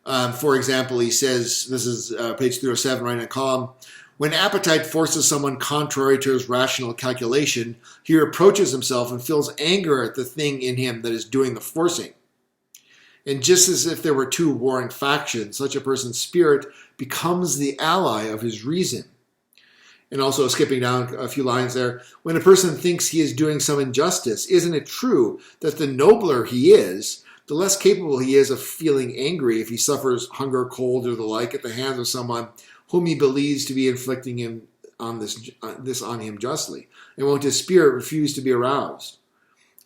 For example, he says, this is page 307, right in a column, when appetite forces someone contrary to his rational calculation, he reproaches himself and feels anger at the thing in him that is doing the forcing. And just as if there were two warring factions, such a person's spirit becomes the ally of his reason. And also, skipping down a few lines there, when a person thinks he is doing some injustice, isn't it true that the nobler he is, the less capable he is of feeling angry if he suffers hunger, cold, or the like at the hands of someone whom he believes to be inflicting him on this on him justly? And won't his spirit refuse to be aroused?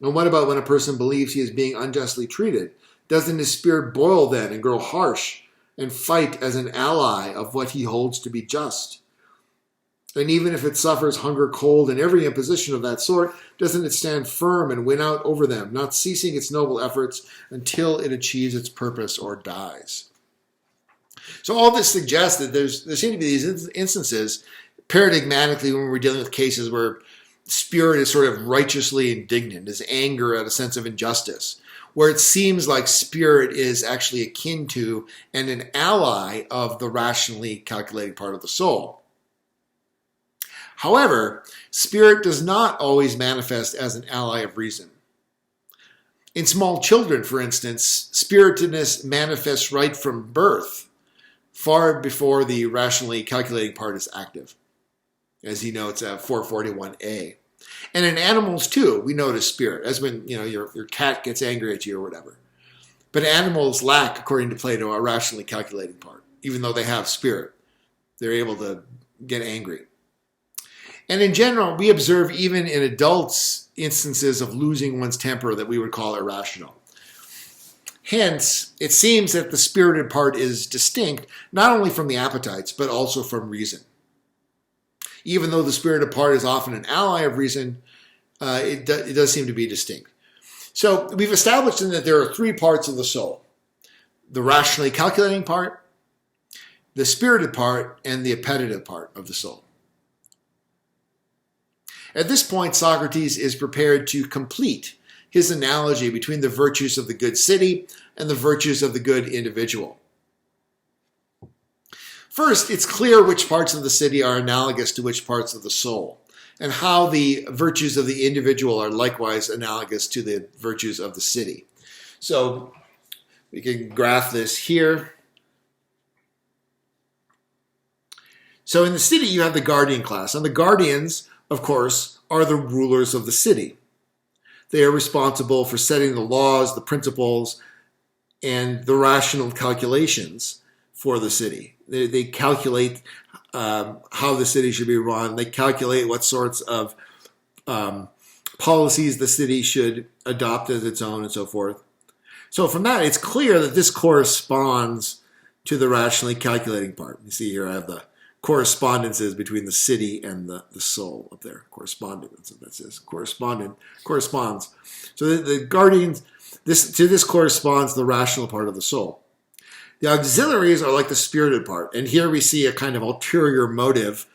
And what about when a person believes he is being unjustly treated? Doesn't his spirit boil then and grow harsh and fight as an ally of what he holds to be just? And even if it suffers hunger, cold, and every imposition of that sort, doesn't it stand firm and win out over them, not ceasing its noble efforts until it achieves its purpose or dies? So all this suggests that there seem to be these instances, paradigmatically, when we're dealing with cases where spirit is sort of righteously indignant, is anger at a sense of injustice, where it seems like spirit is actually akin to and an ally of the rationally calculating part of the soul. However, spirit does not always manifest as an ally of reason. In small children, for instance, spiritedness manifests right from birth, far before the rationally calculating part is active, as he notes at 441a. And in animals too, we notice spirit, as when your cat gets angry at you or whatever. But animals lack, according to Plato, a rationally calculating part, even though they have spirit. They're able to get angry. And in general, we observe even in adults instances of losing one's temper that we would call irrational. Hence, it seems that the spirited part is distinct not only from the appetites, but also from reason. Even though the spirited part is often an ally of reason, it does seem to be distinct. So we've established that there are three parts of the soul. the rationally calculating part, the spirited part, and the appetitive part of the soul. At this point, Socrates is prepared to complete his analogy between the virtues of the good city and the virtues of the good individual. First, it's clear which parts of the city are analogous to which parts of the soul, and how the virtues of the individual are likewise analogous to the virtues of the city. So we can graph this here. So in the city, you have the guardian class, and the guardians, of course, are the rulers of the city. They are responsible for setting the laws, the principles, and the rational calculations for the city. They calculate how the city should be run. They calculate what sorts of policies the city should adopt as its own and so forth. So from that, it's clear that this corresponds to the rationally calculating part. You see here I have the correspondences between the city and the soul up there. Correspondence, that says. Corresponds. So the guardians, this corresponds to the rational part of the soul. The auxiliaries are like the spirited part. And here we see a kind of ulterior motive,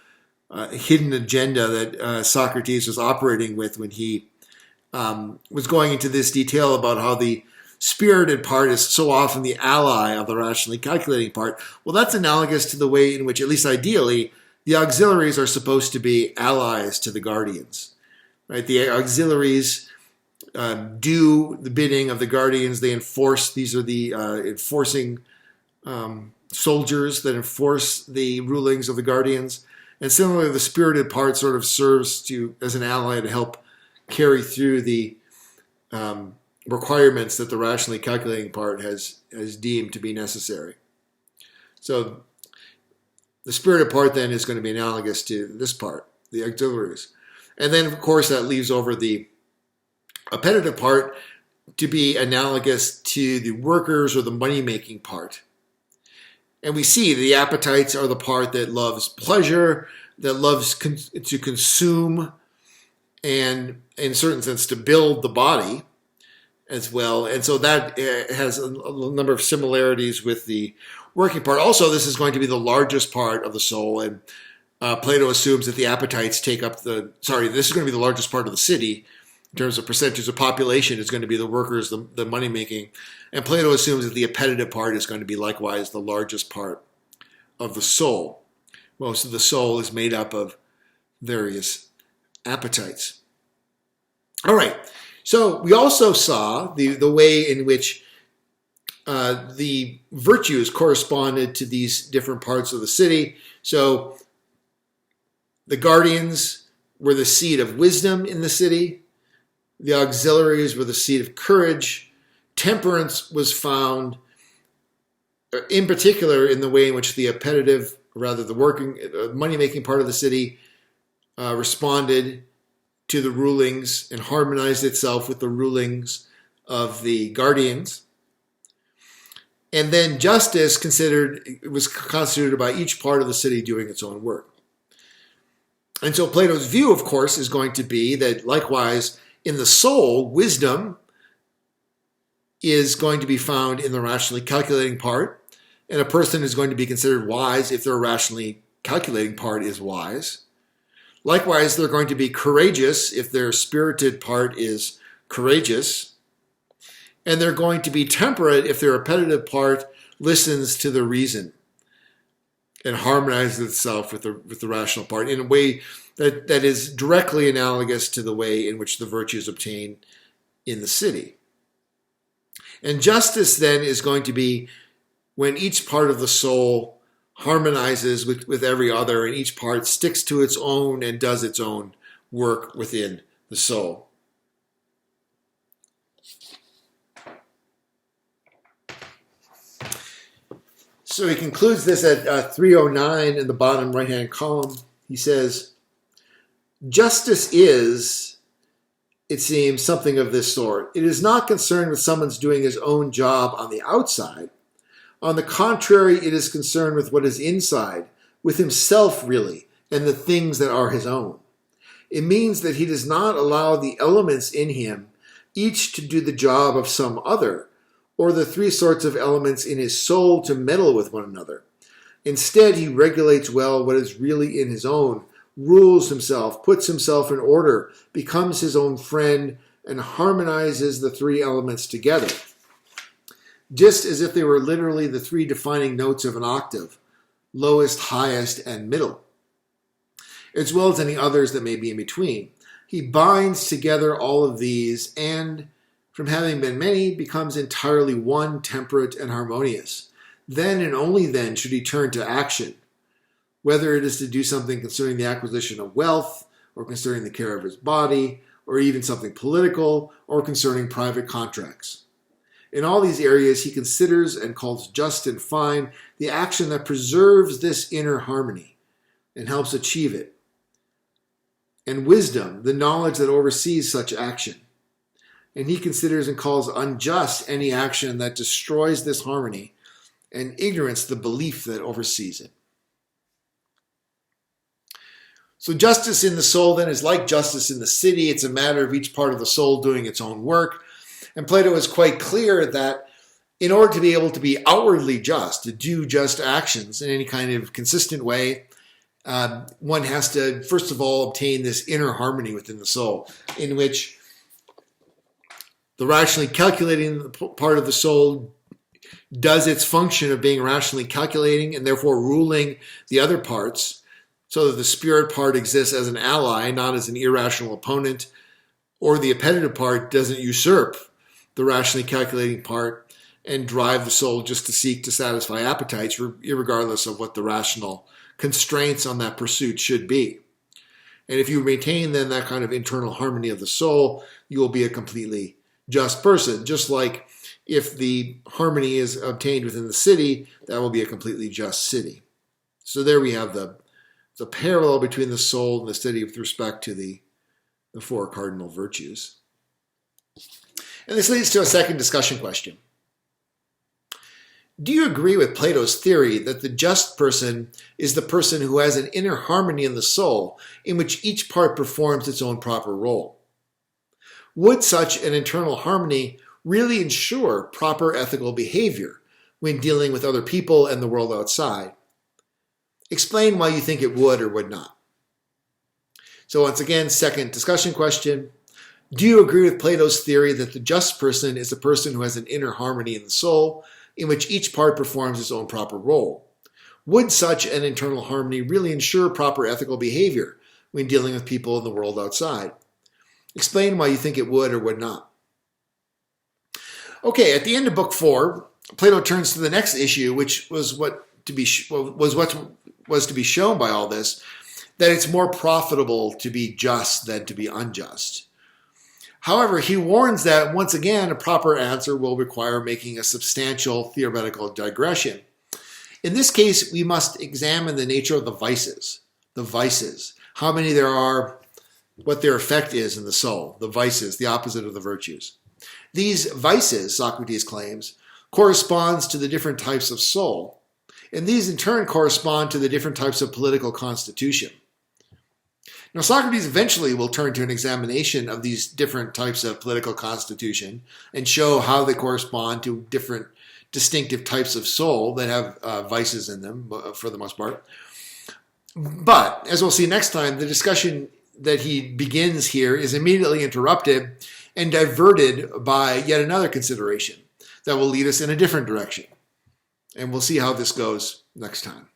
hidden agenda that Socrates was operating with when he was going into this detail about how the spirited part is so often the ally of the rationally calculating part. Well, that's analogous to the way in which, at least ideally, the auxiliaries are supposed to be allies to the guardians. Right? The auxiliaries do the bidding of the guardians. They enforce. These are the enforcing soldiers that enforce the rulings of the guardians. And similarly, the spirited part sort of serves as an ally to help carry through the requirements that the rationally calculating part has deemed to be necessary. So the spirited part then is going to be analogous to this part, the auxiliaries. And then, of course, that leaves over the appetitive part to be analogous to the workers or the money-making part. And we see the appetites are the part that loves pleasure, that loves to consume, and in a certain sense to build the body as well. And so that has a number of similarities with the working part. Also, this is going to be the largest part of the soul, and Plato assumes that the appetites take up this is going to be the largest part of the city in terms of percentage of population. Is going to be the workers, the money making. And Plato assumes that the appetitive part is going to be likewise the largest part of the soul. Most of the soul is made up of various appetites. All right. So we also saw the way in which the virtues corresponded to these different parts of the city. So the guardians were the seat of wisdom in the city. The auxiliaries were the seat of courage. Temperance was found in particular in the way in which the appetitive, rather the working, money-making part of the city responded to the rulings and harmonized itself with the rulings of the guardians. And then justice was constituted by each part of the city doing its own work. And so Plato's view, of course, is going to be that likewise in the soul, wisdom is going to be found in the rationally calculating part, and a person is going to be considered wise if their rationally calculating part is wise. Likewise, they're going to be courageous if their spirited part is courageous. And they're going to be temperate if their appetitive part listens to the reason and harmonizes itself with the rational part in a way that is directly analogous to the way in which the virtues obtain in the city. And justice then is going to be when each part of the soul harmonizes with every other, and each part sticks to its own and does its own work within the soul. So he concludes this at 309 in the bottom right-hand column. He says, justice is, it seems, something of this sort. It is not concerned with someone's doing his own job on the outside. On the contrary, it is concerned with what is inside, with himself really, and the things that are his own. It means that he does not allow the elements in him each to do the job of some other, or the three sorts of elements in his soul to meddle with one another. Instead, he regulates well what is really in his own, rules himself, puts himself in order, becomes his own friend, and harmonizes the three elements together, just as if they were literally the three defining notes of an octave, lowest, highest, and middle, as well as any others that may be in between. He binds together all of these and, from having been many, becomes entirely one, temperate, and harmonious. Then and only then should he turn to action, whether it is to do something concerning the acquisition of wealth, or concerning the care of his body, or even something political, or concerning private contracts. In all these areas, he considers and calls just and fine the action that preserves this inner harmony and helps achieve it, and wisdom, the knowledge that oversees such action. And he considers and calls unjust any action that destroys this harmony, and ignorance the belief that oversees it. So justice in the soul then is like justice in the city. It's a matter of each part of the soul doing its own work. And Plato is quite clear that in order to be able to be outwardly just, to do just actions in any kind of consistent way, one has to, first of all, obtain this inner harmony within the soul, in which the rationally calculating part of the soul does its function of being rationally calculating and therefore ruling the other parts, so that the spirit part exists as an ally, not as an irrational opponent, or the appetitive part doesn't usurp the rationally calculating part and drive the soul just to seek to satisfy appetites, regardless of what the rational constraints on that pursuit should be. And if you maintain then that kind of internal harmony of the soul, you will be a completely just person. Just like if the harmony is obtained within the city, that will be a completely just city. So there we have the parallel between the soul and the city with respect to the four cardinal virtues. And this leads to a second discussion question. Do you agree with Plato's theory that the just person is the person who has an inner harmony in the soul in which each part performs its own proper role? Would such an internal harmony really ensure proper ethical behavior when dealing with other people and the world outside? Explain why you think it would or would not. So once again, second discussion question. Do you agree with Plato's theory that the just person is a person who has an inner harmony in the soul in which each part performs its own proper role? Would such an internal harmony really ensure proper ethical behavior when dealing with people in the world outside? Explain why you think it would or would not. Okay, at the end of Book 4, Plato turns to the next issue, which was what was to be shown by all this, that it's more profitable to be just than to be unjust. However, he warns that, once again, a proper answer will require making a substantial theoretical digression. In this case, we must examine the nature of the vices, how many there are, what their effect is in the soul, the vices, the opposite of the virtues. These vices, Socrates claims, corresponds to the different types of soul, and these in turn correspond to the different types of political constitution. Now, Socrates eventually will turn to an examination of these different types of political constitution and show how they correspond to different distinctive types of soul that have vices in them, for the most part. But, as we'll see next time, the discussion that he begins here is immediately interrupted and diverted by yet another consideration that will lead us in a different direction. And we'll see how this goes next time.